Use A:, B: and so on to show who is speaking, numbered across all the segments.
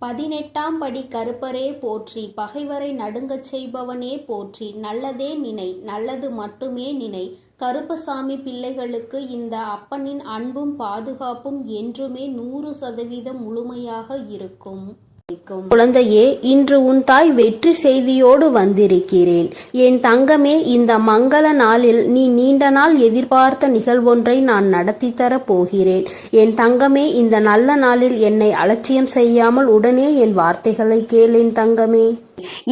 A: 18ஆம் படி கருப்பரே போற்றி, பகைவரை நடுங்கச் செய்பவனே போற்றி, நல்லதே நினை, நல்லது மட்டுமே நினை. கருப்பசாமி பிள்ளைகளுக்கு இந்த அப்பனின் அன்பும் பாதுகாப்பும் என்றுமே 100% முழுமையாக இருக்கும். குழந்தையே, இன்று உன் தாய் வெற்றி செய்தியோடு வந்திருக்கிறேன். என் தங்கமே, இந்த மங்கள நாளில் நீ நீண்ட நாள் எதிர்பார்த்த நிகழ்வொன்றை நான் நடத்தி தரப் போகிறேன். என் தங்கமே, இந்த நல்ல நாளில் என்னை அலட்சியம் செய்யாமல் உடனே என் வார்த்தைகளை கேள் என் தங்கமே.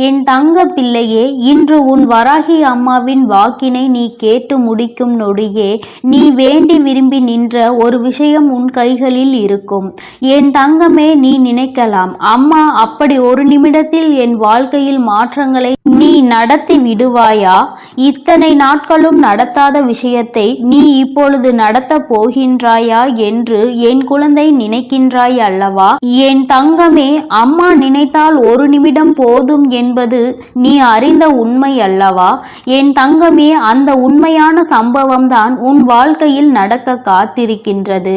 B: என் தங்க பிள்ளையே, இன்று உன் வராகி அம்மாவின் வாக்கினை நீ கேட்டு முடிக்கும் நொடியே நீ வேண்டி விரும்பி நின்ற ஒரு விஷயம் உன் கைகளில் இருக்கும். என் தங்கமே, நீ நினைக்கலாம், அம்மா அப்படி ஒரு நிமிடத்தில் என் வாழ்க்கையில் மாற்றங்களை நீ நடத்தி விடுவாயா? இத்தனை நாட்களும் நடத்தாத விஷயத்தை நீ இப்பொழுது நடத்த போகின்றாயா என்று என் குழந்தை நினைக்கின்றாய் அல்லவா? என் தங்கமே, அம்மா நினைத்தால் ஒரு நிமிடம் போதும் என்பது நீ அறிந்த உண்மை அல்லவா? என் தங்கமே, அந்த உண்மையான சம்பவம் தான் உன் வாழ்க்கையில் நடக்க காத்திருக்கின்றது.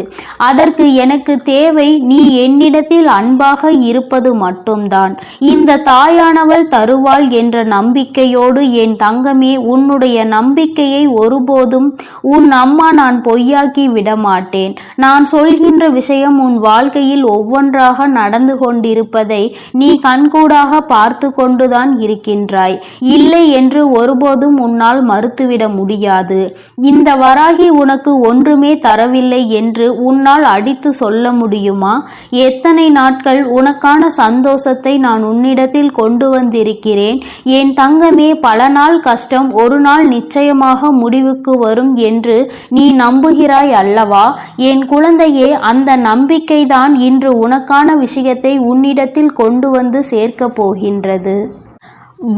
B: அதற்கு எனக்கு தேவை நீ என்னிடத்தில் அன்பாக இருப்பது மட்டும்தான். இந்த தாயானவள் தருவாள் என்ற நம்பிக்கையோடு என் தங்கமே, உன்னுடைய நம்பிக்கையை ஒருபோதும் உன் அம்மா நான் பொய்யாக்கி விடமாட்டேன். நான் சொல்கின்ற விஷயம் உன் வாழ்க்கையில் ஒவ்வொன்றாக நடந்து கொண்டிருப்பதை நீ கண்கூடாக பார்த்து கொண்டுதான் இருக்கின்றாய். இல்லை என்று ஒருபோதும் உன்னால் மறுத்துவிட முடியாது. இந்த வராகி உனக்கு ஒன்றுமே தரவில்லை என்று உன்னால் அடித்து சொல்ல முடியுமா? எத்தனை நாட்கள் உனக்கான சந்தோஷத்தை நான் உன்னிடத்தில் கொண்டு வந்திருக்கிறேன். என் தங்கமே, பல நாள் கஷ்டம் ஒரு நாள் நிச்சயமாக முடிவுக்கு வரும் என்று நீ நம்புகிறாய் அல்லவா? என் குழந்தையே, அந்த நம்பிக்கைதான் இன்று உனக்கான விஷயத்தை உன்னிடத்தில் கொண்டு வந்து சேர்க்க போகின்றது.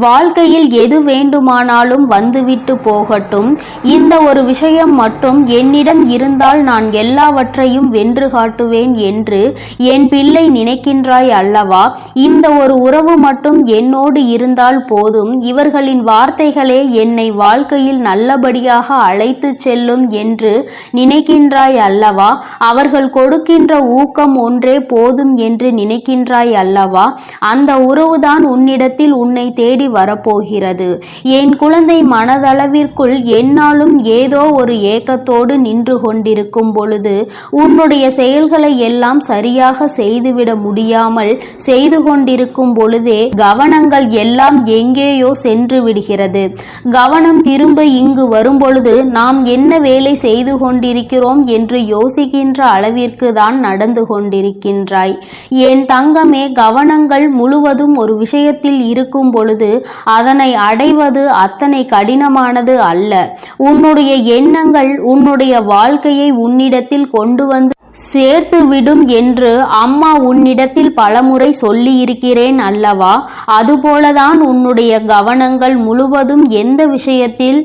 B: வாழ்க்கையில் எது வேண்டுமானாலும் வந்துவிட்டு போகட்டும், இந்த ஒரு விஷயம் மட்டும் என்னிடம் இருந்தால் நான் எல்லாவற்றையும் வென்று காட்டுவேன் என்று என் பிள்ளை நினைக்கின்றாய் அல்லவா? இந்த ஒரு உறவு மட்டும் என்னோடு இருந்தால் போதும், இவர்களின் வார்த்தைகளே என்னை வாழ்க்கையில் நல்லபடியாக அழைத்து செல்லும் என்று நினைக்கின்றாய் அல்லவா? அவர்கள் கொடுக்கின்ற ஊக்கம் ஒன்றே போதும் என்று நினைக்கின்றாய் அல்லவா? அந்த உறவுதான் உன்னிடத்தில் உன்னை தேடி வரப்போகிறது. என் குழந்தை, மனதளவிற்குள் என்னாலும் ஏதோ ஒரு ஏக்கத்தோடு நின்று கொண்டிருக்கும் பொழுது உன்னுடைய செயல்களை எல்லாம் சரியாக செய்துவிட முடியாமல் செய்து கொண்டிருக்கும் பொழுதே கவனங்கள் எல்லாம் எங்கேயோ சென்று விடுகிறது. கவனம் திரும்ப இங்கு வரும் பொழுது நாம் என்ன வேலை செய்து கொண்டிருக்கிறோம் என்று யோசிக்கின்ற அளவிற்கு தான் நடந்து கொண்டிருக்கின்றாய். என் தங்கமே, கவனங்கள் முழுவதும் ஒரு விஷயத்தில் இருக்கும் பொழுது அதனை அடைவது அத்தனை கடினமானது அல்ல. உன்னுடைய எண்ணங்கள் உன்னுடைய வாழ்க்கையை உன்னிடத்தில் கொண்டு வந்து சேர்த்து விடும் என்று அம்மா உன்னிடத்தில் பலமுறை சொல்லி இருக்கிறேன் அல்லவா? அதுபோலதான் உன்னுடைய கவனங்கள் முழுவதும் எந்த விஷயத்தில்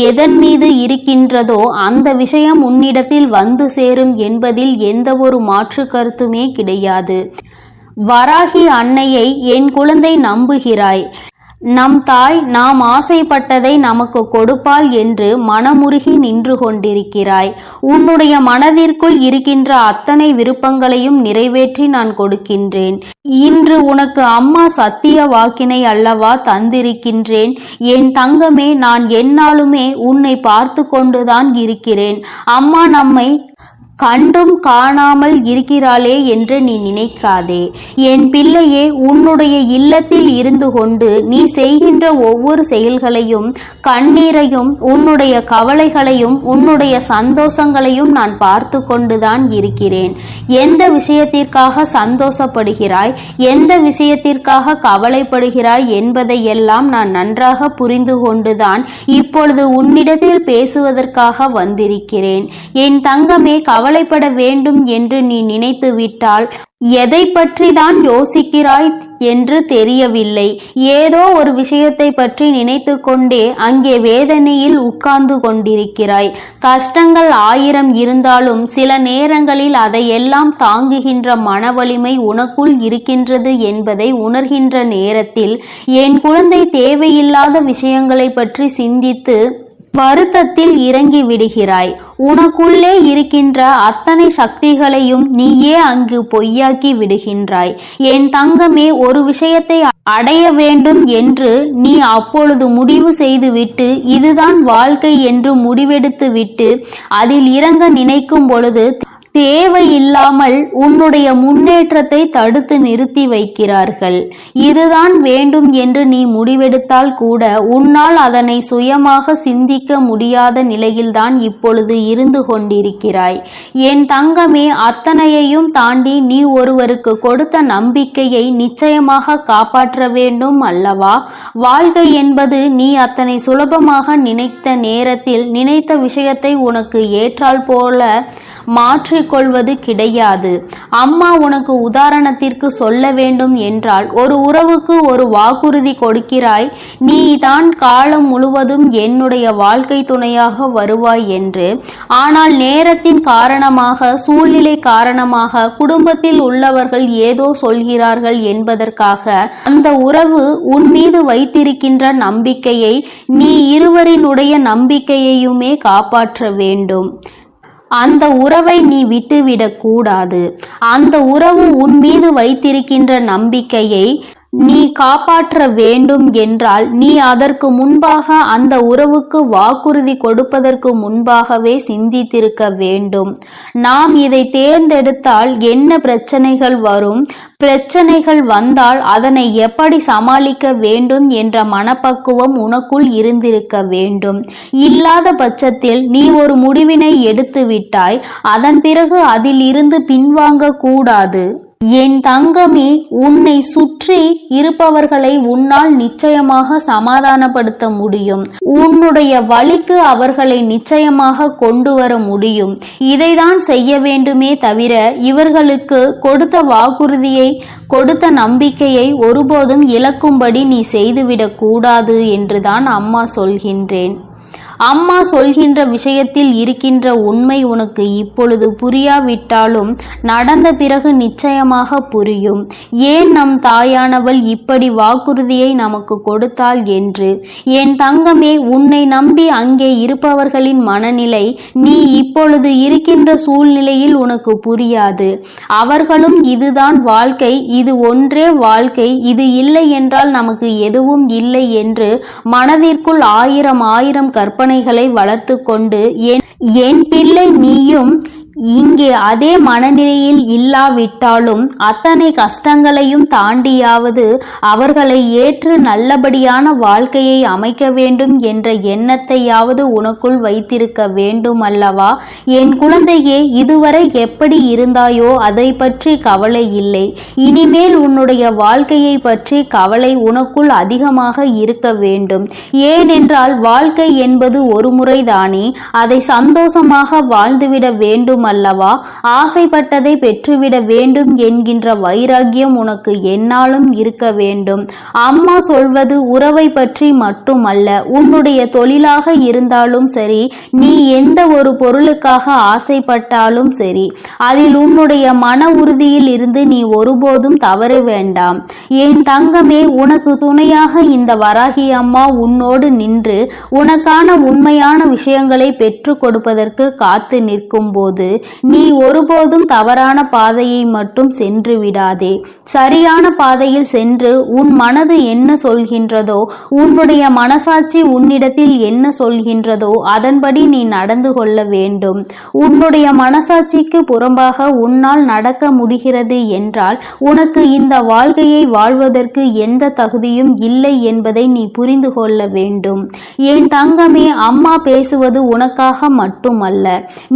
B: எதன் மீது இருக்கின்றதோ அந்த விஷயம் உன்னிடத்தில் வந்து சேரும் என்பதில் எந்த ஒரு மாற்று கருத்துமே கிடையாது. வராகி அன்னையை என் குழந்தை நம்புகிறாய். நம் தாய் நாம் ஆசைப்பட்டதை நமக்கு கொடுப்பாள் என்று மனமுருகி நின்று கொண்டிருக்கிறாய். உன்னுடைய மனதிற்குள் இருக்கின்ற அத்தனை விருப்பங்களையும் நிறைவேற்றி நான் கொடுக்கின்றேன். இன்று உனக்கு அம்மா சத்திய வாக்கினை அல்லவா தந்திருக்கின்றேன். என் தங்கமே, நான் எந்நாளுமே உன்னை பார்த்து கொண்டுதான் இருக்கிறேன். அம்மா நம்மை கண்டும் காணாமல் இருக்கிறாளே என்று நீ நினைக்காதே. என் பிள்ளையே, உன்னுடைய இல்லத்தில் இருந்து கொண்டு நீ செய்கின்ற ஒவ்வொரு செயல்களையும், கண்ணீரையும், உன்னுடைய கவலைகளையும், உன்னுடைய சந்தோஷங்களையும் நான் பார்த்து கொண்டுதான் இருக்கிறேன். எந்த விஷயத்திற்காக சந்தோஷப்படுகிறாய், எந்த விஷயத்திற்காக கவலைப்படுகிறாய் என்பதை எல்லாம் நான் நன்றாக புரிந்து கொண்டுதான் இப்பொழுது உன்னிடத்தில் பேசுவதற்காக வந்திருக்கிறேன். என் தங்கமே, கவலைப்பட வேண்டும் என்று நீ நினைத்து விட்டால் எதை பற்றி தான் யோசிக்கிறாய் என்று தெரியவில்லை. ஏதோ ஒரு விஷயத்தை பற்றி நினைத்து கொண்டே அங்கே வேதனையில் உட்கார்ந்து கொண்டிருக்கிறாய். கஷ்டங்கள் 1000 இருந்தாலும் சில நேரங்களில் அதையெல்லாம் தாங்குகின்ற மன வலிமை உனக்குள் இருக்கின்றது என்பதை உணர்கின்ற நேரத்தில் என் குழந்தை தேவையில்லாத விஷயங்களை பற்றி சிந்தித்து வருத்தத்தில் இறங்கி விடுகிறாய். உனக்குள்ளே இருக்கின்ற அத்தனை சக்திகளையும் நீயே அங்கு பொய்யாக்கி விடுகின்றாய். என் தங்கமே, ஒரு விஷயத்தை அடைய வேண்டும் என்று நீ அப்பொழுது முடிவு செய்துவிட்டு இதுதான் வாழ்க்கை என்று முடிவெடுத்து விட்டு அதில் இறங்க நினைக்கும் பொழுது தேவையில்லாமல் உன்னுடைய முன்னேற்றத்தை தடுத்து நிறுத்தி வைக்கிறார்கள். இதுதான் வேண்டும் என்று நீ முடிவெடுத்தால் கூட உன்னால் அதனை சுயமாக சிந்திக்க முடியாத நிலையில்தான் இப்பொழுது இருந்து கொண்டிருக்கிறாய். என் தங்கமே, அத்தனையையும் தாண்டி நீ ஒருவருக்கு கொடுத்த நம்பிக்கையை நிச்சயமாக காப்பாற்ற வேண்டும் அல்லவா? வாழ்க்கை என்பது நீ அத்தனை சுலபமாக நினைத்த நேரத்தில் நினைத்த விஷயத்தை உனக்கு ஏற்றால் போல மாற்றிக்கொள்வது கிடையாது. அம்மா உனக்கு உதாரணத்திற்கு சொல்ல வேண்டும் என்றால், ஒரு உறவுக்கு ஒரு வாக்குறுதி கொடுக்கிறாய், நீ தான் காலம் முழுவதும் என்னுடைய வாழ்க்கை துணையாக வருவாய் என்று. ஆனால் நேரத்தின் காரணமாக, சூழ்நிலை காரணமாக, குடும்பத்தில் உள்ளவர்கள் ஏதோ சொல்கிறார்கள் என்பதற்காக அந்த உறவு உன் மீது வைத்திருக்கின்ற நம்பிக்கையை, நீ இருவரினுடைய நம்பிக்கையையுமே காப்பாற்ற வேண்டும். அந்த உறவை நீ விட்டுவிடக் கூடாது. அந்த உறவு உன் மீது வைத்திருக்கின்ற நம்பிக்கையை நீ காப்பாற்ற வேண்டும் என்றால் நீ அதற்கு முன்பாக, அந்த உறவுக்கு வாக்குறுதி கொடுப்பதற்கு முன்பாகவே சிந்தித்திருக்க வேண்டும். நாம் இதை தேர்ந்தெடுத்தால் என்ன பிரச்சனைகள் வரும், பிரச்சனைகள் வந்தால் அதனை எப்படி சமாளிக்க வேண்டும் என்ற மனப்பக்குவம் உனக்குள் இருந்திருக்க வேண்டும். இல்லாத பட்சத்தில் நீ ஒரு முடிவினை எடுத்து விட்டாய், அதன் பிறகு அதில் இருந்து பின்வாங்க கூடாது. என் தங்கமே, உன்னை சுற்றி இருப்பவர்களை உன்னால் நிச்சயமாக சமாதானப்படுத்த முடியும். உன்னுடைய வழிக்கு அவர்களை நிச்சயமாக கொண்டு வர முடியும். இதைதான் செய்ய வேண்டுமே தவிர இவர்களுக்கு கொடுத்த வாக்குறுதியை, கொடுத்த நம்பிக்கையை ஒருபோதும் இழக்கும்படி நீ செய்துவிடக் கூடாது என்றுதான் அம்மா சொல்கின்றேன். அம்மா சொல்கின்ற விஷயத்தில் இருக்கின்ற உண்மை உனக்கு இப்பொழுது புரியாவிட்டாலும் நடந்த பிறகு நிச்சயமாக புரியும். ஏன் நம் தாயானவள் இப்படி வாக்குறுதியை நமக்கு கொடுத்தாள் என்று. என் தங்கமே, உன்னை நம்பி அங்கே இருப்பவர்களின் மனநிலை நீ இப்பொழுது இருக்கின்ற சூழ்நிலையில் உனக்கு புரியாது. அவர்களும் இதுதான் வாழ்க்கை, இது ஒன்றே வாழ்க்கை, இது இல்லை என்றால் நமக்கு எதுவும் இல்லை என்று மனதிற்குள் ஆயிரம் கற்பனைகளை வளர்த்து கொண்டு, என் பிள்ளை நீயும் இங்கே அதே மனநிலையில் இல்லாவிட்டாலும் அத்தனை கஷ்டங்களையும் தாண்டியாவது அவர்களை ஏற்று நல்லபடியான வாழ்க்கையை அமைக்க வேண்டும் என்ற எண்ணத்தையாவது உனக்குள் வைத்திருக்க வேண்டும் அல்லவா? என் குழந்தையே, இதுவரை எப்படி இருந்தாயோ அதை பற்றி கவலை இல்லை. இனிமேல் உன்னுடைய வாழ்க்கையை பற்றி கவலை உனக்குள் அதிகமாக இருக்க வேண்டும். ஏனென்றால் வாழ்க்கை என்பது ஒரு முறைதானே, அதை சந்தோஷமாக வாழ்ந்துவிட வேண்டும் அல்லவா? ஆசைப்பட்டதை பெற்றுவிட வேண்டும் என்கின்ற வைராகியம் உனக்கு என்னாலும் இருக்க வேண்டும். அம்மா சொல்வது உறவை பற்றி மட்டுமல்ல, உன்னுடைய தொழிலாக இருந்தாலும் சரி, நீ எந்த ஒரு பொருளுக்காக ஆசைப்பட்டாலும் சரி, அதில் உன்னுடைய மன உறுதியில் இருந்து நீ ஒருபோதும் தவற வேண்டாம். என் தங்கமே, உனக்கு துணையாக இந்த வராகி அம்மா உன்னோடு நின்று உனக்கான உண்மையான விஷயங்களை பெற்று கொடுப்பதற்கு காத்து நிற்கும் போது நீ ஒருபோதும் தவறான பாதையை மட்டும் சென்று விடாதே. சரியான பாதையில் சென்று உன் மனது என்ன சொல்கின்றதோ, உன்னுடைய மனசாட்சி உன்னிடத்தில் என்ன சொல்கின்றதோ அதன்படி நீ நடந்து கொள்ள வேண்டும். உன்னுடைய மனசாட்சிக்கு புறம்பாக உன்னால் நடக்க முடிகிறது என்றால் உனக்கு இந்த வாழ்க்கையை வாழ்வதற்கு எந்த தகுதியும் இல்லை என்பதை நீ புரிந்து கொள்ள வேண்டும். என் தங்கமே, அம்மா பேசுவது உனக்காக மட்டுமல்ல.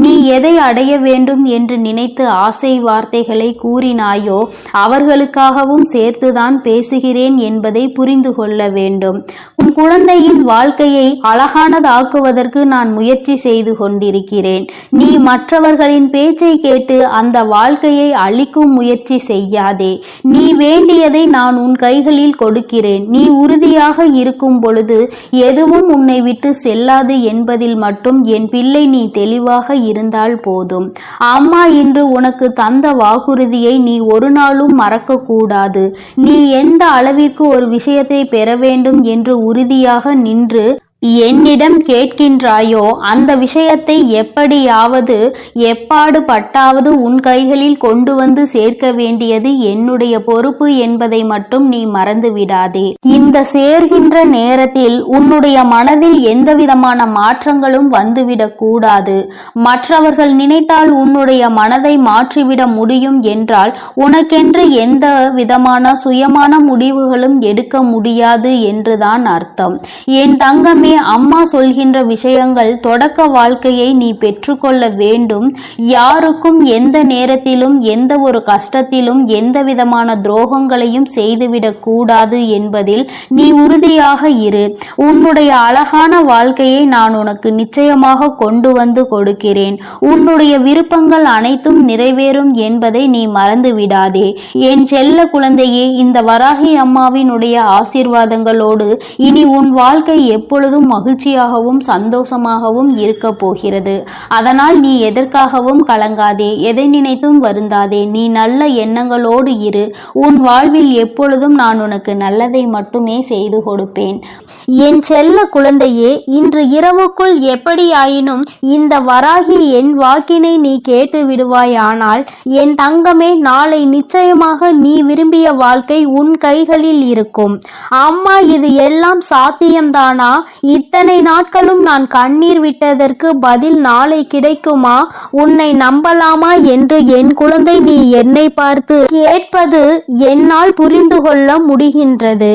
B: நீ எதை அடைய வேண்டும் என்று நினைத்து ஆசை வார்த்தைகளை கூறினாயோ அவர்களுக்காகவும் சேர்த்துதான் பேசுகிறேன் என்பதை புரிந்து கொள்ள வேண்டும். உன் குழந்தையின் வாழ்க்கையை அழகானதாக்குவதற்கு நான் முயற்சி செய்து கொண்டிருக்கிறேன். நீ மற்றவர்களின் பேச்சை கேட்டு அந்த வாழ்க்கையை அழிக்கும் முயற்சி செய்யாதே. நீ வேண்டியதை நான் உன் கைகளில் கொடுக்கிறேன். நீ உறுதியாக இருக்கும் பொழுது எதுவும் உன்னை விட்டு செல்லாது என்பதில் மட்டும் என் பிள்ளை நீ தெளிவாக இருந்தால் போதும். அம்மா இன்று உனக்கு தந்த வாக்குறுதியை நீ ஒரு நாளும் மறக்க கூடாது. நீ எந்த அளவிற்கு ஒரு விஷயத்தை பெற வேண்டும் என்று உறுதியாக நின்று என்னிடம் கேட்கின்றாயோ அந்த விஷயத்தை எப்படியாவது எப்பாடு பட்டாவது உன் கைகளில் கொண்டு வந்து சேர்க்க வேண்டியது என்னுடைய பொறுப்பு என்பதை மட்டும் நீ மறந்து விடாதே. இந்த சேர்கின்ற நேரத்தில் உன்னுடைய மனதில் எந்தவிதமான மாற்றங்களும் வந்துவிடக் கூடாது. மற்றவர்கள் நினைத்தால் உன்னுடைய மனதை மாற்றிவிட முடியும் என்றால் உனக்கென்று எந்த விதமான சுயமான முடிவுகளும் எடுக்க முடியாது என்றுதான் அர்த்தம். என் தங்கமே, அம்மா சொல்கின்ற விஷயங்கள் தொடக்க வாழ்க்கையை நீ பெற்றுக்கொள்ள வேண்டும். யாருக்கும் எந்த நேரத்திலும் எந்த ஒரு கஷ்டத்திலும் எந்த விதமான துரோகங்களையும் செய்துவிடக் கூடாது என்பதில் நீ உறுதியாக இரு. உன்னுடைய அழகான வாழ்க்கையை நான் உனக்கு நிச்சயமாக கொண்டு வந்து கொடுக்கிறேன். உன்னுடைய விருப்பங்கள் அனைத்தும் நிறைவேறும் என்பதை நீ மறந்து விடாதே. என் செல்ல குழந்தையே, இந்த வராகி அம்மாவினுடைய ஆசீர்வாதங்களோடு இனி உன் வாழ்க்கை எப்பொழுதும் மகிழ்ச்சியாகவும் சந்தோஷமாகவும் இருக்க போகிறது. அதனால் நீ எதற்காகவும் கலங்காதே, எதை நினைத்தும் வருந்தாதே. நீ நல்ல எண்ணங்களோடு இரு. உன் வாழ்வில் எப்பொழுதும் நான் உனக்கு நல்லதை மட்டுமே செய்து கொடுப்பேன். என் செல்ல குழந்தையே, இன்று இரவுக்குள் எப்படியாயினும் இந்த வராகி என் வாக்கினை நீ கேட்டு விடுவாயானால் என் தங்கமே, நாளை நிச்சயமாக நீ விரும்பிய வாழ்க்கை உன் கைகளில் இருக்கும். அம்மா, இது எல்லாம் சாத்தியம்தானா? இத்தனை நாட்களும் நான் கண்ணீர் விட்டதற்கு பதில் நாளை கிடைக்குமா? உன்னை நம்பலாமா என்று என் குழந்தை நீ என்னை பார்த்து கேட்பது என்னால் புரிந்து கொள்ள முடிகின்றது.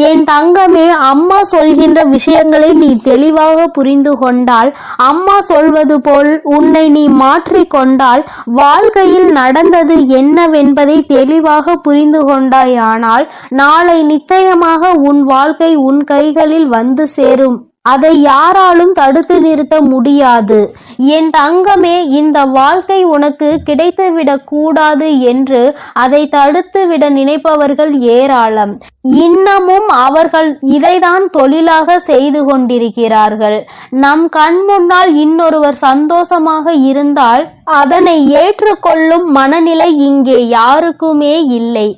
B: என் தங்கமே, அம்மா சொல்கின்ற விஷயங்களை நீ தெளிவாக புரிந்து கொண்டால், அம்மா சொல்வது போல் உன்னை நீ மாற்றிக்கொண்டால், வாழ்க்கையில் நடந்தது என்னவென்பதை தெளிவாக புரிந்து கொண்டாயானால் நாளை நிச்சயமாக உன் வாழ்க்கை உன் கைகளில் வந்து சேரும். அதை யாராலும் தடுத்து நிறுத்த முடியாது. என் தங்கமே, இந்த வாழ்க்கை உனக்கு கிடைத்துவிடக் கூடாது என்று அதை தடுத்துவிட நினைப்பவர்கள் ஏராளம். இன்னமும் அவர்கள் இதைதான் தொழிலாக செய்து கொண்டிருக்கிறார்கள். நம் கண் முன்னால் இன்னொருவர் சந்தோஷமாக இருந்தால் அதனை ஏற்றுக்கொள்ளும் மனநிலை இங்கே யாருக்குமே இல்லை.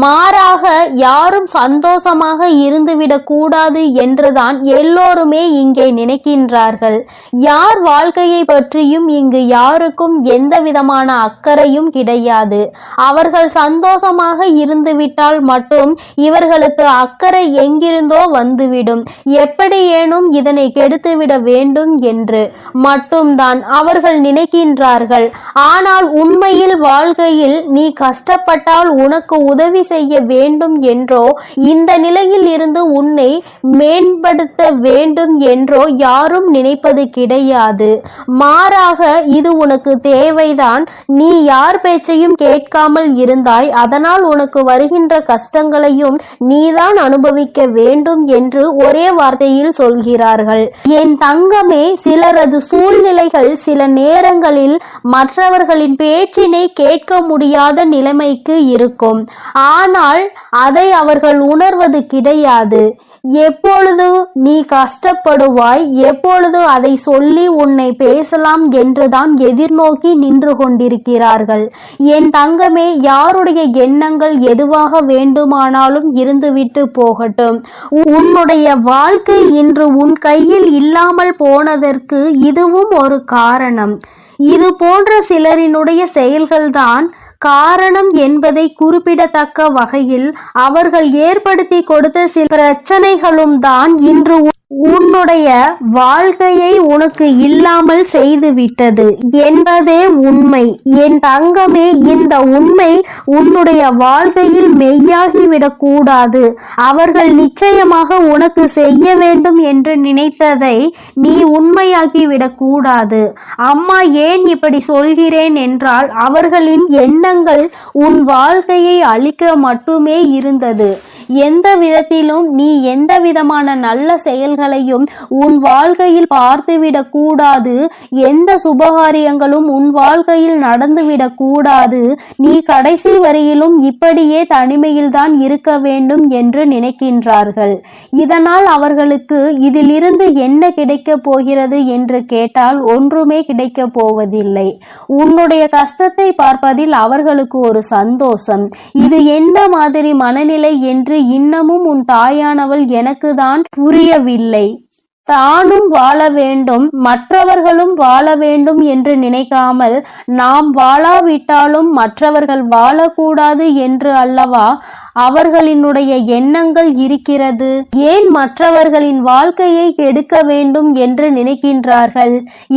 B: மாறாக யாரும் சந்தோஷமாக இருந்துவிடக் கூடாது என்றுதான் எல்லோருமே இங்கே நினைக்கின்றார்கள். யார் வாழ்க்கையை பற்றியும் இங்கு யாருக்கும் எந்த விதமான அக்கறையும் கிடையாது. அவர்கள் சந்தோஷமாக இருந்துவிட்டால் மட்டும் இவர்களுக்கு அக்கறை எங்கிருந்தோ வந்துவிடும். எப்படியேனும் இதனை கெடுத்துவிட வேண்டும் என்று மட்டும்தான் அவர்கள் நினைக்கின்றார்கள். ஆனால் உண்மையில் வாழ்க்கையில் நீ கஷ்டப்பட்டால் உனக்கு உதவி செய்ய வேண்டும் என்றோ, இந்த நிலையில் இருந்து உன்னை மேம்படுத்த வேண்டும் என்றோ யாரும் நினைப்பது கிடையாது. மாறாக இது உனக்கு தேவைதான். நீ யார் பேச்சையும் கேட்காமல் இருந்தாய். அதனால் உனக்கு வருகின்ற கஷ்டங்களையும் நீதான் அனுபவிக்க வேண்டும் என்று ஒரே வார்த்தையில் சொல்கிறார்கள். என் தங்கமே, சிலரது சூழ்நிலைகள் சில நேரங்களில் மற்றவர்களின் பேச்சினை கேட்க முடியாத நிலைமைக்கு இருக்கும். ஆனால் அதை அவர்கள் உணர்வது கிடையாது. எப்பொழுது நீ கஷ்டப்படுவாய், எப்பொழுது அதை சொல்லி உன்னை பேசலாம் என்றுதான் எதிர்நோக்கி நின்று கொண்டிருக்கிறார்கள். என் தங்கமே, யாருடைய எண்ணங்கள் எதுவாக வேண்டுமானாலும் இருந்துவிட்டு போகட்டும். உன்னுடைய வாழ்க்கை இன்று உன் கையில் இல்லாமல் போனதற்கு இதுவும் ஒரு காரணம். இது போன்ற சிலரினுடைய செயல்கள்தான் காரணம் என்பதை குறிப்பிடத்தக்க வகையில் அவர்கள் ஏற்படுத்தி கொடுத்த சில பிரச்சனைகளும் தான் இன்று உன்னுடைய வாழ்க்கையை உனக்கு இல்லாமல் செய்துவிட்டது என்பதே உண்மை. என் தங்கமே, இந்த உண்மை உன்னுடைய வாழ்க்கையில் மெய்யாகிவிடக் கூடாது. அவர்கள் நிச்சயமாக உனக்கு செய்ய வேண்டும் என்று நினைத்ததை நீ உண்மையாகிவிடக் கூடாது. அம்மா ஏன் இப்படி சொல்கிறேன் என்றால், அவர்களின் எண்ணங்கள் உன் வாழ்க்கையை அழிக்க மட்டுமே இருந்தது. எந்த விதத்திலும் நீ எந்த விதமான நல்ல செயல்களையும் உன் வாழ்க்கையில் பார்த்துவிடக் கூடாது. எந்த சுபகாரியங்களும் உன் வாழ்க்கையில் நடந்துவிடக் கூடாது. நீ கடைசி வரையிலும் இப்படியே தனிமையில்தான் இருக்க வேண்டும் என்று நினைக்கின்றார்கள். இதனால் அவர்களுக்கு இதிலிருந்து என்ன கிடைக்கப் போகிறது என்று கேட்டால் ஒன்றுமே கிடைக்கப் போவதில்லை. உன்னுடைய கஷ்டத்தை பார்ப்பதில் அவர்களுக்கு ஒரு சந்தோஷம். இது என்ன மாதிரி மனநிலை என்று இன்னமும் உன் தாயானவள் எனக்கு தான் புரியவில்லை. தானும் வாழ வேண்டும், மற்றவர்களும் வாழ வேண்டும் என்று நினைக்காமல் நாம் வாழாவிட்டாலும் மற்றவர்கள் வாழக்கூடாது என்று அல்லவா அவர்களினுடைய எண்ணங்கள் இருக்கிறது. ஏன் மற்றவர்களின் வாழ்க்கையை கெடுக்க வேண்டும் என்று நினைக்கின்றார்கள்?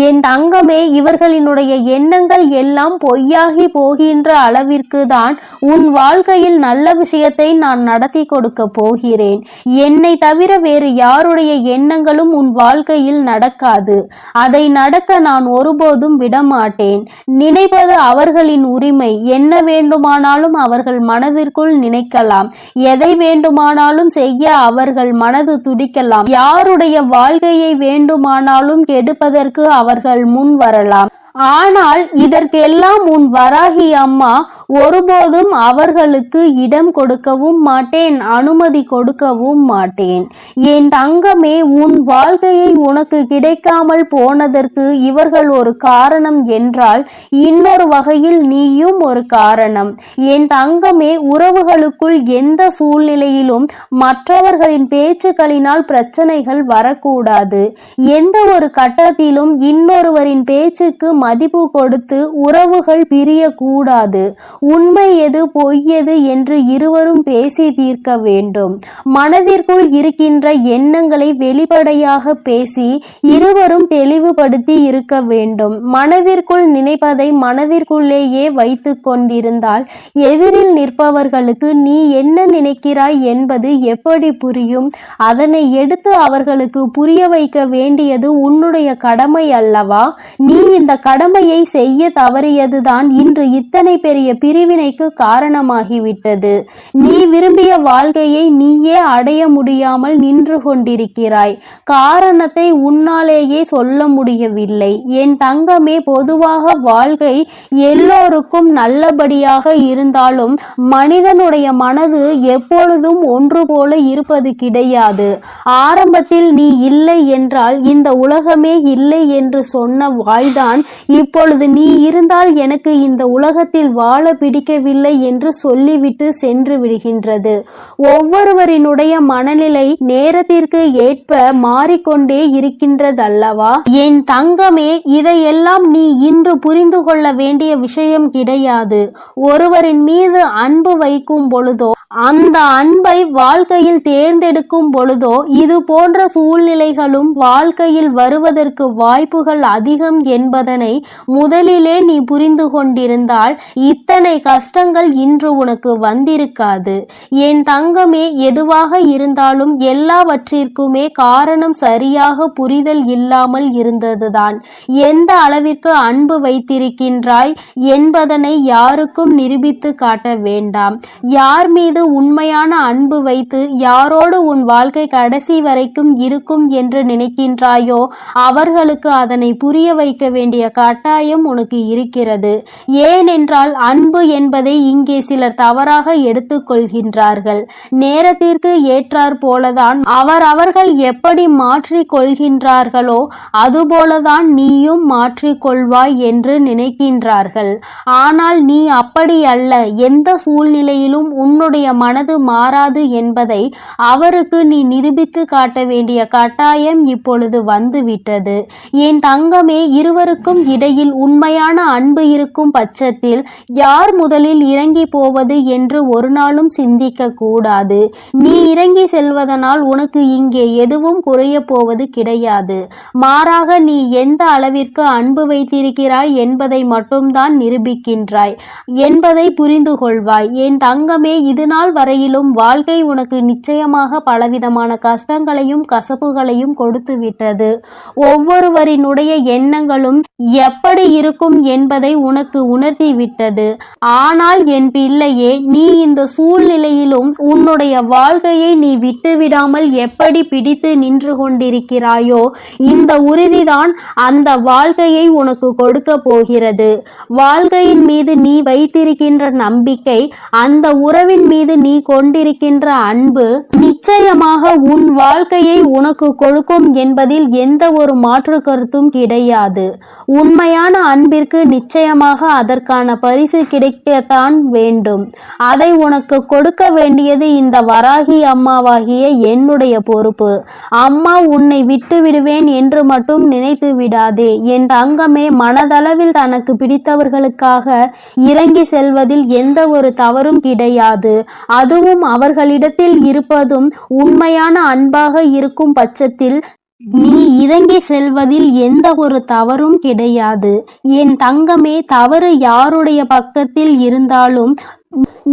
B: என் தங்கமே, இவர்களினுடைய எண்ணங்கள் எல்லாம் பொய்யாகி போகின்ற அளவிற்கு தான் உன் வாழ்க்கையில் நல்ல விஷயத்தை நான் நடத்தி கொடுக்க போகிறேன். என்னை தவிர வேறு யாருடைய எண்ணங்களும் உன் வாழ்க்கையில் நடக்காது. அதை நடக்க நான் ஒருபோதும் விடமாட்டேன். நினைப்பது அவர்களின் உரிமை. என்ன வேண்டுமானாலும் அவர்கள் மனதிற்குள் நினைக்கலாம். எதை வேண்டுமானாலும் செய்ய அவர்கள் மனது துடிக்கலாம். யாருடைய வாழ்க்கையை வேண்டுமானாலும் கெடுப்பதற்கு அவர்கள் முன் வரலாம். ஆனால் இதற்கெல்லாம் உன் வராகி அம்மா ஒருபோதும் அவர்களுக்கு இடம் கொடுக்கவும் மாட்டேன், அனுமதி கொடுக்கவும் மாட்டேன். என் தங்கமே, உன் வாழ்க்கையை உனக்கு கிடைக்காமல் போனதற்கு இவர்கள் ஒரு காரணம் என்றால் இன்னொரு வகையில் நீயும் ஒரு காரணம். என் தங்கமே, உறவுகளுக்குள் எந்த சூழ்நிலையிலும் மற்றவர்களின் பேச்சுக்களினால் பிரச்சனைகள் வரக்கூடாது. எந்த ஒரு கட்டத்திலும் இன்னொருவரின் பேச்சுக்கு மதிப்பு கொடுத்து உறவுகள் பிரியக்கூடாது. உண்மை எது பொய் எது என்று இருவரும் பேசி தீர்க்க வேண்டும். மனதிற்குள் இருக்கின்ற எண்ணங்களை வெளிப்படையாக பேசி இருவரும் தெளிவுபடுத்தி இருக்க வேண்டும். மனதிற்குள் நினைப்பதை மனதிற்குள்ளேயே வைத்து கொண்டிருந்தால் எதிரில் நிற்பவர்களுக்கு நீ என்ன நினைக்கிறாய் என்பது எப்படி புரியும்? அதனை எடுத்து அவர்களுக்கு புரிய வைக்க வேண்டியது உன்னுடைய கடமை அல்லவா? நீ இந்த கடமையை செய்ய தவறியதுதான் இன்று இத்தனை பெரிய பிரிவினைக்கு காரணமாகிவிட்டது. நீ விரும்பிய வாழ்க்கையை நீயே அடைய முடியாமல் நின்று கொண்டிருக்கிறாய். காரணத்தை உன்னாலேயே சொல்ல முடியவில்லை. என் தங்கமே, பொதுவாக வாழ்க்கை எல்லோருக்கும் நல்லபடியாக இருந்தாலும் மனிதனுடைய மனது எப்பொழுதும் ஒன்று போல இருப்பது கிடையாது. ஆரம்பத்தில் நீ இல்லை என்றால் இந்த உலகமே இல்லை என்று சொன்ன வாய்தான் இப்பொழுது நீ இருந்தால் எனக்கு இந்த உலகத்தில் வாழ பிடிக்கவில்லை என்று சொல்லிவிட்டு சென்று விடுகின்றது. ஒவ்வொருவரினுடைய மனநிலை நேரத்திற்கு ஏற்ப மாறிக்கொண்டே இருக்கின்றதல்லவா? என் தங்கமே, இதையெல்லாம் நீ இன்று புரிந்து கொள்ள வேண்டிய விஷயம் கிடையாது. ஒருவரின் மீது அன்பு வைக்கும் பொழுதோ அந்த அன்பை வாழ்க்கையில் தேர்ந்தெடுக்கும் பொழுதோ இது போன்ற சூழ்நிலைகளும் வாழ்க்கையில் வருவதற்கு வாய்ப்புகள் அதிகம் என்பதனை முதலிலே நீ புரிந்து கொண்டிருந்தால் இத்தனை கஷ்டங்கள் இன்று உனக்கு வந்திருக்காது. என் தங்கமே, எதுவாக இருந்தாலும் எல்லாவற்றிற்குமே காரணம் சரியாக புரிதல் இல்லாமல் இருந்ததுதான். எந்த அளவிற்கு அன்பு வைத்திருக்கின்றாய் என்பதனை யாருக்கும் நிரூபித்து காட்ட வேண்டாம். யார் மீது உண்மையான அன்பு வைத்து யாரோடு உன் வாழ்க்கை கடைசி வரைக்கும் இருக்கும் என்று நினைக்கின்றாயோ அவர்களுக்கு அதனை புரிய வைக்க வேண்டிய கட்டாயம் உனக்கு இருக்கிறது. ஏனென்றால் அன்பு என்பதை இங்கே சிலர் தவறாக எடுத்துக்கொள்கின்றார்கள். நேரத்திற்கு ஏற்றார் போலதான் அவர்கள் எப்படி மாற்றிக் கொள்கின்றார்களோ அதுபோலதான் நீயும் மாற்றிக்கொள்வாய் என்று நினைக்கின்றார்கள். ஆனால் நீ அப்படி அல்ல. எந்த சூழ்நிலையிலும் உன்னுடைய மனது மாறாது என்பதை அவருக்கு நீ நிரூபித்து காட்ட வேண்டிய கட்டாயம் இப்பொழுது வந்துவிட்டது. என் தங்கமே, இருவருக்கும் இடையில் உண்மையான அன்பு இருக்கும் பட்சத்தில் யார் முதலில் இறங்கி போவது என்று ஒரு நாளும் சிந்திக்க கூடாது. நீ இறங்கி செல்வதனால் உனக்கு இங்கே எதுவும் குறைய போவது கிடையாது. மாறாக நீ எந்த அளவிற்கு அன்பு வைத்திருக்கிறாய் என்பதை மட்டும்தான் நிரூபிக்கின்றாய் என்பதை புரிந்து கொள்வாய். என் தங்கமே, இதுநாள் வரையிலும் வாழ்க்கை உனக்கு நிச்சயமாக பலவிதமான கஷ்டங்களையும் கசப்புகளையும் கொடுத்து விட்டது. ஒவ்வொருவரினுடைய எண்ணங்களும் எப்படி இருக்கும் என்பதை உனக்கு உணர்த்தி விட்டது. ஆனால் என் பிள்ளையே, நீ இந்த சூழ்நிலையிலும் உன்னுடைய வாழ்க்கையை நீ விட்டுவிடாமல் எப்படி பிடித்து நின்று கொண்டிருக்கிறாயோ இந்த உறுதிதான் அந்த வாழ்க்கையை உனக்கு கொடுக்க போகிறது. வாழ்க்கையின் மீது நீ வைத்திருக்கின்ற நம்பிக்கை, அந்த உறவின் மீது நீ கொண்டிருக்கின்ற அன்பு, நீ நிச்சயமாக உன் வாழ்க்கையை உனக்கு கொடுக்கும் என்பதில் எந்த ஒரு மாற்று கருத்தும் கிடையாது. உண்மையான அன்பிற்கு நிச்சயமாக அதற்கான பரிசு கிடைக்கத்தான் வேண்டும். அதை உனக்கு கொடுக்க வேண்டியது இந்த வராகி அம்மாவாகிய என்னுடைய பொறுப்பு. அம்மா உன்னை விட்டு விடுவேன் என்று மட்டும் நினைத்து விடாதே. என் தங்கமே, மனதளவில் தனக்கு பிடித்தவர்களுக்காக இறங்கி செல்வதில் எந்த ஒரு தவறும் கிடையாது. அதுவும் அவர்களிடத்தில் இருப்பதும் உண்மையான அன்பாக இருக்கும் பட்சத்தில் நீ இறங்கி செல்வதில் எந்த ஒரு தவறும் கிடையாது. என் தங்கமே, தவறு யாருடைய பக்கத்தில் இருந்தாலும்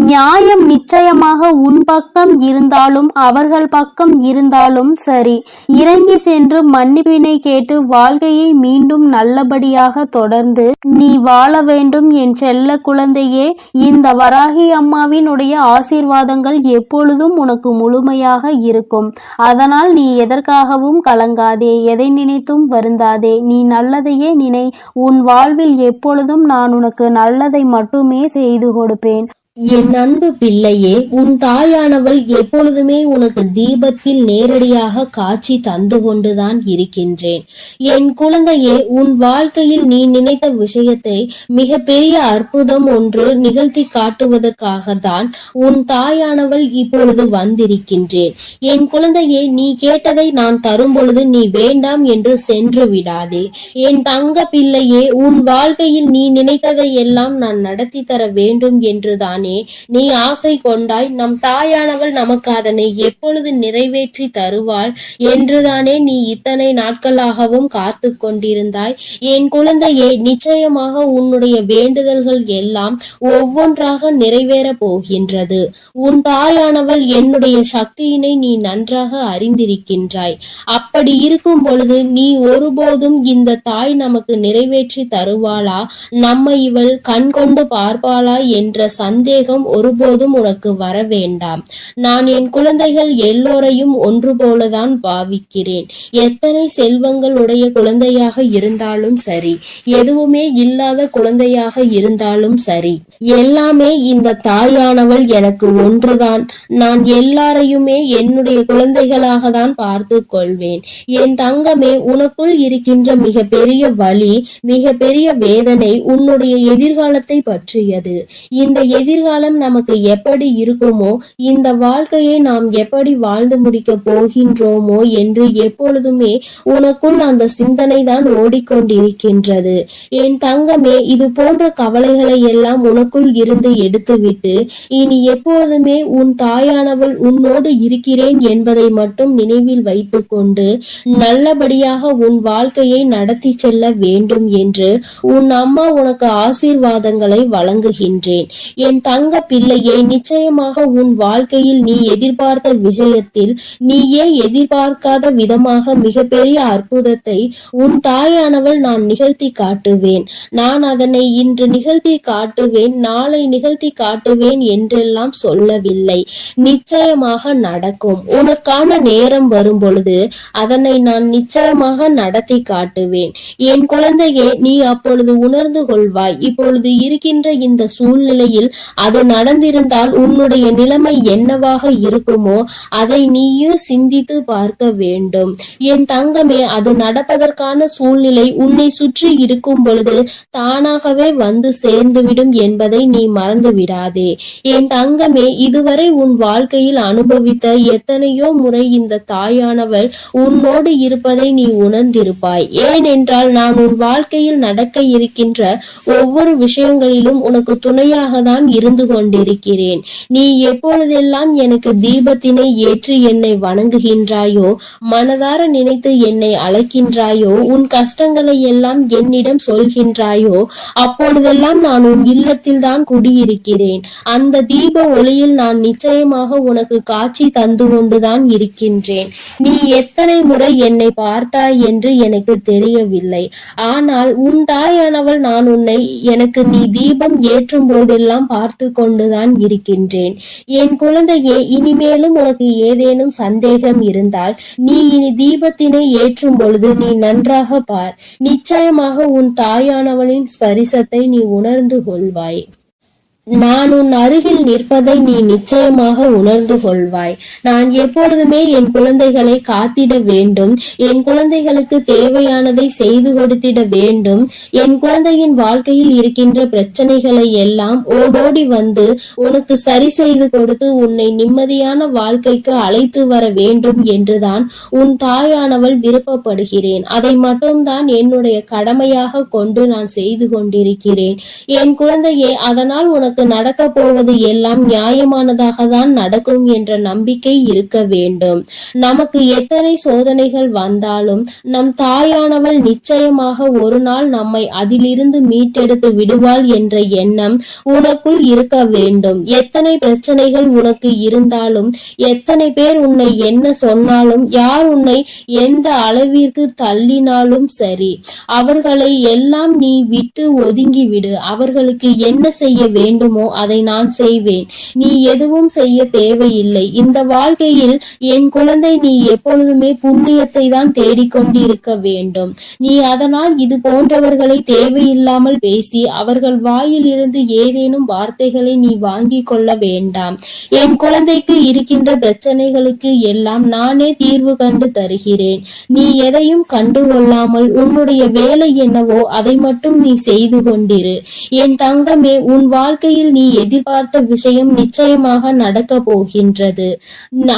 B: நியாயம் நிச்சயமாக உன் பக்கம் இருந்தாலும் அவர்கள் பக்கம் இருந்தாலும் சரி, இறங்கி சென்று மன்னிப்பினை கேட்டு வாழ்க்கையை மீண்டும் நல்லபடியாக தொடர்ந்து நீ வாழ வேண்டும் என் செல்ல குழந்தையே. இந்த வராகி அம்மாவினுடைய ஆசீர்வாதங்கள் எப்பொழுதும் உனக்கு முழுமையாக இருக்கும். அதனால் நீ எதற்காகவும் கலங்காதே, எதை நினைத்தும் வருந்தாதே. நீ நல்லதையே நினை. உன் வாழ்வில் எப்பொழுதும் நான் உனக்கு நல்லதை மட்டுமே செய்து கொடுப்பேன்.
A: என் அன்பு பிள்ளையே, உன் தாயானவள் எப்பொழுதுமே உனக்கு தீபத்தில் நேரடியாக காட்சி தந்து கொண்டுதான் இருக்கின்றேன். என் குழந்தையே, உன் வாழ்க்கையில் நீ நினைத்த விஷயத்தை மிக பெரிய அற்புதம் ஒன்று நிகழ்த்தி காட்டுவதற்காக தான் உன் தாயானவள் இப்பொழுது வந்திருக்கின்றேன். என் குழந்தையே, நீ கேட்டதை நான் தரும் பொழுது நீ வேண்டாம் என்று சென்று விடாதே. என் தங்க பிள்ளையே, உன் வாழ்க்கையில் நீ நினைத்ததை எல்லாம் நான் நடத்தி தர வேண்டும் என்றுதான் நீ ஆசை கொண்டாய். நம் தாயானவள் நமக்கு அதனை எப்பொழுது நிறைவேற்றி தருவாள் என்றுதானே நீ இத்தனை நாட்களாகவும் காத்து கொண்டிருந்தாய். என் குழந்தையே, நிச்சயமாக உன்னுடைய வேண்டுதல்கள் எல்லாம் ஒவ்வொன்றாக நிறைவேற போகின்றது. உன் தாயானவள் என்னுடைய சக்தியினை நீ நன்றாக அறிந்திருக்கின்றாய். அப்படி இருக்கும் பொழுது நீ ஒருபோதும் இந்த தாய் நமக்கு நிறைவேற்றி தருவாளா, நம்மை இவள் கண் கொண்டு பார்ப்பாளா என்ற சந்தேகம் ஒருபோதும் உனக்கு வர வேண்டாம். நான் என் குழந்தைகள் எல்லோரையும் ஒன்று போலதான் பாவிக்கிறேன். எத்தனை செல்வங்கள் உடைய குழந்தையாக இருந்தாலும் சரி, எதுவுமே இல்லாத குழந்தையாக இருந்தாலும் சரி, எல்லாமே இந்த தாயானவள் எனக்கு ஒன்றுதான். நான் எல்லாரையுமே என்னுடைய குழந்தைகளாக தான் பார்த்து கொள்வேன். என் தங்கமே, உனக்குள் இருக்கின்ற மிக பெரிய வலி, மிக பெரிய வேதனை உன்னுடைய எதிர்காலத்தை பற்றியது. இந்த எதிர்காலம் நமக்கு எப்படி இருக்குமோ, இந்த வாழ்க்கையை நாம் எப்படி வாழ்ந்து முடிக்க போகின்றோமோ என்று எப்பொழுதுமே உனக்குள் அந்த சிந்தனை தான் ஓடிக்கொண்டிருக்கின்றது. என் தங்கமே, இது போன்ற கவலைகளை எல்லாம் உனக்குள் இருந்து எடுத்துவிட்டு இனி எப்பொழுதுமே உன் தாயானவள் உன்னோடு இருக்கிறேன் என்பதை மட்டும் நினைவில் வைத்துக் கொண்டு நல்லபடியாக உன் வாழ்க்கையை நடத்தி செல்ல வேண்டும் என்று உன் அம்மா உனக்கு ஆசீர்வாதங்களை வழங்குகின்றேன். என் தங்க பிள்ளையே, நிச்சயமாக உன் வாழ்க்கையில் நீ எதிர்பார்த்த விஷயத்தில் நீயே எதிர்பார்க்காத விதமாக மிகப்பெரிய அற்புதத்தை உன் தாயானவள் நான் நிகழ்த்தி காட்டுவேன். நான் அதனை இன்று நிகழ்த்தி காட்டுவேன், நாளை நிகழ்த்தி காட்டுவேன் என்றெல்லாம் சொல்லவில்லை. நிச்சயமாக நடக்கும். உனக்கான நேரம் வரும் பொழுது அதனை நான் நிச்சயமாக நடத்தி காட்டுவேன். என் குழந்தையே, நீ அப்பொழுது உணர்ந்து கொள்வாய். இப்பொழுது இருக்கின்ற இந்த சூழ்நிலையில் அது நடந்திருந்தால் உன்னுடைய நிலைமை என்னவாக இருக்குமோ அதை நீயும் சிந்தித்து பார்க்க வேண்டும். என் தங்கமே, அது நடப்பதற்கான சூழ்நிலை உன்னை சுற்றி இருக்கும் பொழுது தானாகவே வந்து சேர்ந்துவிடும் என்பதை நீ மறந்து விடாதே. என் தங்கமே, இதுவரை உன் வாழ்க்கையில் அனுபவித்த எத்தனையோ முறை இந்த தாயானவள் உன்னோடு இருப்பதை நீ உணர்ந்திருப்பாய். ஏனென்றால் நான் உன் வாழ்க்கையில் நடக்க இருக்கின்ற ஒவ்வொரு விஷயங்களிலும் உனக்கு துணையாக தான் இருந்து கொண்டிருக்கிறேன். நீ எப்பொழுதெல்லாம் எனக்கு தீபத்தினை ஏற்றி என்னை வணங்குகின்றாயோ, மனதார நினைத்து என்னை அழைக்கின்றாயோ, உன் கஷ்டங்களை எல்லாம் என்னிடம் சொல்கின்றாயோ, அப்பொழுதெல்லாம் நான் உன் இல்லத்தில் தான் குடியிருக்கிறேன். அந்த தீப ஒளியில் நான் நிச்சயமாக உனக்கு காட்சி தந்து கொண்டுதான் இருக்கின்றேன். நீ எத்தனை முறை என்னை பார்த்தாய் என்று எனக்கு தெரியவில்லை. ஆனால் உன் தாயானவள் நான் உன்னை எனக்கு நீ தீபம் ஏற்றும் போதெல்லாம் பார்த்து கொண்டுதான் இருக்கின்றேன். என் குழந்தையே, இனிமேலும் உனக்கு ஏதேனும் சந்தேகம் இருந்தால் நீ இனி தீபத்தினை ஏற்றும் பொழுது நீ நன்றாக பார். நிச்சயமாக உன் தாயானவளின் ஸ்பரிசத்தை நீ உணர்ந்து கொள்வாய்.
C: நான் உன் அருகில் நிற்பதை நீ நிச்சயமாக உணர்ந்து கொள்வாய். நான் எப்பொழுதுமே என் குழந்தைகளை காத்திட வேண்டும், என் குழந்தைகளுக்கு தேவையானதை செய்து கொடுத்திட வேண்டும். என் குழந்தையின் வாழ்க்கையில் இருக்கின்ற பிரச்சனைகளை எல்லாம் ஓடோடி வந்து உனக்கு சரி செய்து கொடுத்து உன்னை நிம்மதியான வாழ்க்கைக்கு அழைத்து வர வேண்டும் என்றுதான் உன் தாயானவள் விருப்பப்படுகிறேன். அதை மட்டும்தான் என்னுடைய கடமையாக கொண்டு நான் செய்து கொண்டிருக்கிறேன். என் குழந்தையே, அதனால் உனக்கு நடக்க போவது எல்லாம் நியாயமானதாக தான் நடக்கும் என்ற நம்பிக்கை இருக்க வேண்டும். நமக்கு எத்தனை சோதனைகள் வந்தாலும் நம் தாயானவள் நிச்சயமாக ஒரு நாள் நம்மை அதிலிருந்து மீட்டெடுத்து விடுவாள் என்ற எண்ணம் உனக்குள் இருக்க வேண்டும். எத்தனை பிரச்சனைகள் உனக்கு இருந்தாலும், எத்தனை பேர் உன்னை என்ன சொன்னாலும், யார் உன்னை எந்த அளவிற்கு தள்ளினாலும் சரி, அவர்களை எல்லாம் நீ விட்டு ஒதுங்கிவிடு. அவர்களுக்கு என்ன செய்ய வேண்டும் அதை நான் செய்வேன். நீ எதுவும் செய்ய தேவையில்லை. இந்த வாழ்க்கையில் என் குழந்தை, நீ எப்பொழுதுமே புண்ணியத்தை தான் தேடிக்கொண்டிருக்க வேண்டும். நீ அதனால் இது போன்றவர்களை தேவையில்லாமல் பேசி அவர்கள் வாயில் இருந்து ஏதேனும் வார்த்தைகளை நீ வாங்கி கொள்ள வேண்டாம். என் குழந்தைக்கு இருக்கின்ற பிரச்சனைகளுக்கு எல்லாம் நானே தீர்வு கண்டு தருகிறேன். நீ எதையும் கண்டுகொள்ளாமல் உன்னுடைய வேலை என்னவோ அதை மட்டும் நீ செய்து கொண்டிரு. என் தங்கமே, உன் வாழ்க்கையில் நீ எதிர்பார்த்த விஷயம் நிச்சயமாக நடக்க போகின்றது.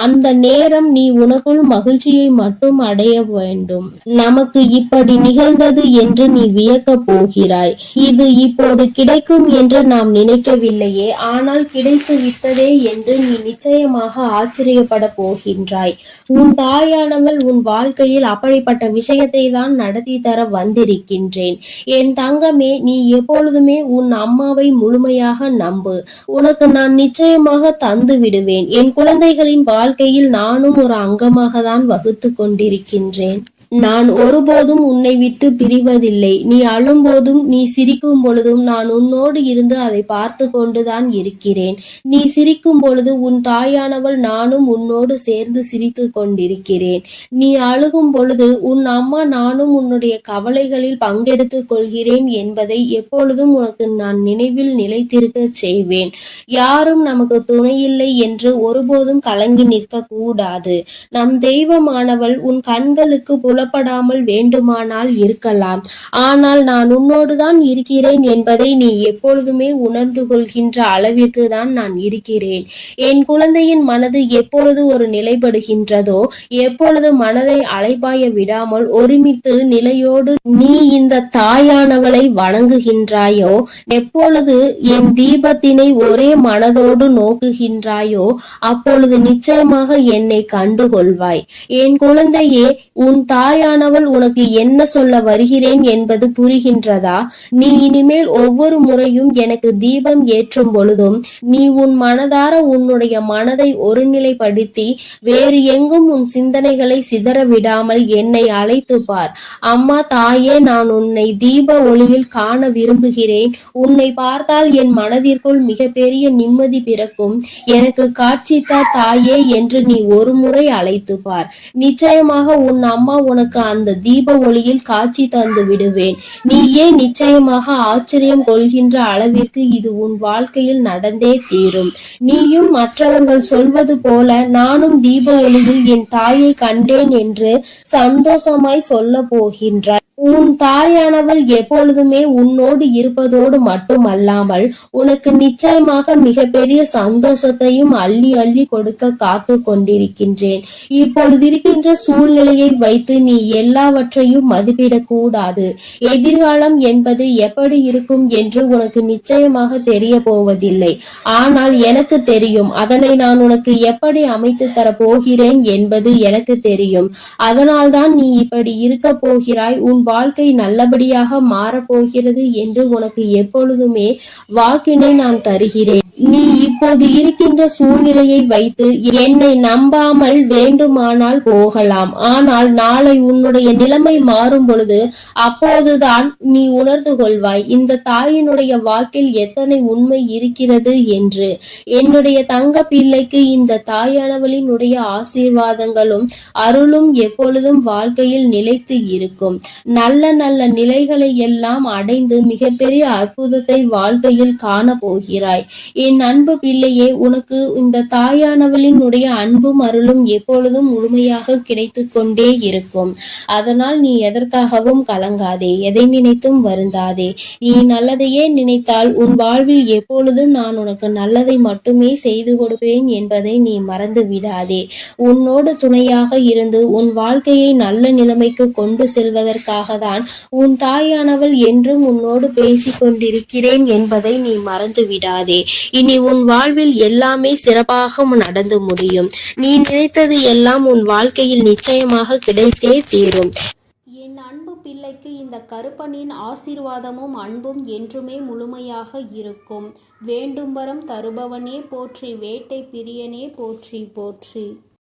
C: அந்த நேரம் நீ உனக்குள் மகிழ்ச்சியை மட்டும் அடைய வேண்டும். நமக்கு இப்படி நிகழ்ந்தது என்று நீ வியக்க போகிறாய். இது இப்போது கிடைக்கும் என்று நாம் நினைக்கவில்லையே, ஆனால் கிடைத்து விட்டதே என்று நீ நிச்சயமாக ஆச்சரியப்பட போகின்றாய். உன் தாயானவள் உன் வாழ்க்கையில் அப்படிப்பட்ட விஷயத்தை தான் நடத்தி தர வந்திருக்கின்றேன். என் தங்கமே, நீ எப்பொழுதுமே உன் அம்மாவை முழுமையாக நம்பு. உனக்கு நான் நிச்சயமாக தந்து விடுவேன். என் குழந்தைகளின் வாழ்க்கையில் நானும் ஒரு அங்கமாக தான் வகுத்து கொண்டிருக்கின்றேன். நான் ஒருபோதும் உன்னை விட்டு பிரிவதில்லை. நீ அழும் போதும் நீ சிரிக்கும் பொழுதும் நான் உன்னோடு இருந்து அதை பார்த்து கொண்டுதான் இருக்கிறேன். நீ சிரிக்கும் பொழுது உன் தாயானவள் நானும் உன்னோடு சேர்ந்து சிரித்து கொண்டிருக்கிறேன். நீ அழுகும் பொழுது உன் அம்மா நானும் உன்னுடைய கவலைகளில் பங்கெடுத்துக் கொள்கிறேன் என்பதை எப்பொழுதும் உனக்கு நான் நினைவில் நிலைத்திருக்க செய்வேன். யாரும் நமக்கு துணையில்லை என்று ஒருபோதும் கலங்கி நிற்க கூடாது. நம் தெய்வமானவள் உன் கண்களுக்கு புலப்படாமல் வேண்டுமானால் இருக்கலாம், ஆனால் நான் உன்னோடுதான் இருக்கிறேன் என்பதை நீ எப்பொழுதுமே உணர்ந்து கொள்கின்ற அளவிற்கு தான் நான் இருக்கிறேன். என் குழந்தையின் மனது எப்பொழுது ஒரு நிலைப்படுகின்றதோ, எப்பொழுது மனதை அலைபாய விடாமல் ஒருமித்து நிலையோடு நீ இந்த தாயானவளை வணங்குகின்றாயோ, எப்பொழுது என் தீபத்தினை ஒரே மனதோடு நோக்குகின்றாயோ, அப்பொழுது நிச்சயமாக என்னை கண்டுகொள்வாய். என் குழந்தையே, உன் தாயானவள் உனக்கு என்ன சொல்ல வருகிறேன் என்பது புரிகின்றதா? நீ இனிமேல் ஒவ்வொரு முறையும் எனக்கு தீபம் ஏற்றும் பொழுதும் நீ உன் மனதார உன்னுடைய மனதை ஒருநிலைப்படுத்தி வேறு எங்கும் உன் சிந்தனைகளை சிதற விடாமல் என்னை அழைத்து பார். அம்மா, தாயே, நான் உன்னை தீப ஒளியில் காண விரும்புகிறேன். உன்னை பார்த்தால் என் மனதிற்குள் மிகப்பெரிய நிம்மதி பிறக்கும். எனக்கு காட்சித்தா தாயே என்று நீ ஒரு முறை அழைத்து பார். நிச்சயமாக உன் அம்மா உனக்கு அந்த தீப ஒளியில் காட்சி தந்து விடுவேன். நீயே நிச்சயமாக ஆச்சரியம் கொள்கின்ற அளவிற்கு இது உன் வாழ்க்கையில் நடந்தே தீரும். நீயும் மற்றவர்கள் சொல்வது போல நானும் தீப ஒளியில் என் தாயை கண்டேன் என்று சந்தோஷமாய் சொல்ல போகின்றாய். உன் தாயானவள் எப்பொழுதுமே உன்னோடு இருப்பதோடு மட்டுமல்லாமல் உனக்கு நிச்சயமாக மிகப்பெரிய சந்தோஷத்தையும் அள்ளி அள்ளி கொடுக்க காத்து கொண்டிருக்கின்றேன். இப்பொழுது இருக்கின்ற சூழ்நிலையை வைத்து நீ எல்லாவற்றையும் மதிப்பிடக் கூடாது. எதிர்காலம் என்பது எப்படி இருக்கும் என்று உனக்கு நிச்சயமாக தெரிய போவதில்லை. ஆனால் எனக்கு தெரியும். அதனை நான் உனக்கு எப்படி அமைத்து தர போகிறேன் என்பது எனக்கு தெரியும். அதனால்தான் நீ இப்படி இருக்க போகிறாய். உன் வாழ்க்கை நல்லபடியாக மாறப்போகிறது என்று உனக்கு எப்பொழுதுமே வாக்கினை நான் தருகிறேன். நீ இப்போது இருக்கின்ற சூழ்நிலையை வைத்து என்னை நம்பாமல் வேண்டுமானால் போகலாம். ஆனால் நாளை உன்னுடைய நிலைமை மாறும் பொழுது அப்போதுதான் நீ உணர்ந்து கொள்வாய் இந்த தாயினுடைய வாக்கில் எத்தனை உண்மை இருக்கிறது என்று. என்னுடைய தங்க பிள்ளைக்கு இந்த தாயானவளினுடைய ஆசீர்வாதங்களும் அருளும் எப்பொழுதும் வாழ்க்கையில் நிலைத்து இருக்கும். நல்ல நல்ல நிலைகளை எல்லாம் அடைந்து மிகப்பெரிய அற்புதத்தை வாழ்க்கையில் காண போகிறாய். என் அன்பு பிள்ளையே, உனக்கு இந்த தாயானவளினுடைய அன்பும் அருளும் எப்பொழுதும் முழுமையாக கிடைத்து கொண்டே இருக்கும். அதனால் நீ எதற்காகவும் கலங்காதே, எதை நினைத்தும் வருந்தாதே. நீ நல்லதையே நினைத்தால் உன் வாழ்வில் எப்பொழுதும் நான் உனக்கு நல்லதை மட்டுமே செய்து கொடுப்பேன் என்பதை நீ மறந்து விடாதே. உன்னோடு துணையாக இருந்து உன் வாழ்க்கையை நல்ல நிலைமைக்கு கொண்டு செல்வதற்காக தான் உன் தாயானவள் என்றும் உன்னோடு பேசிக் கொண்டிருக்கிறேன் என்பதை நீ மறந்து விடாதே. இனி உன் வாழ்வில் எல்லாமே சிறப்பாக நடந்து முடியும். நீ நினைத்தது எல்லாம் உன் வாழ்க்கையில் நிச்சயமாக கிடைத்தே தீரும்.
A: என் அன்பு பிள்ளைக்கு இந்த கருப்பனின் ஆசீர்வாதமும் அன்பும் என்றுமே முழுமையாக இருக்கும். வேண்டும் வரம் தருபவனே போற்றி, வேட்டை பிரியனே போற்றி போற்றி.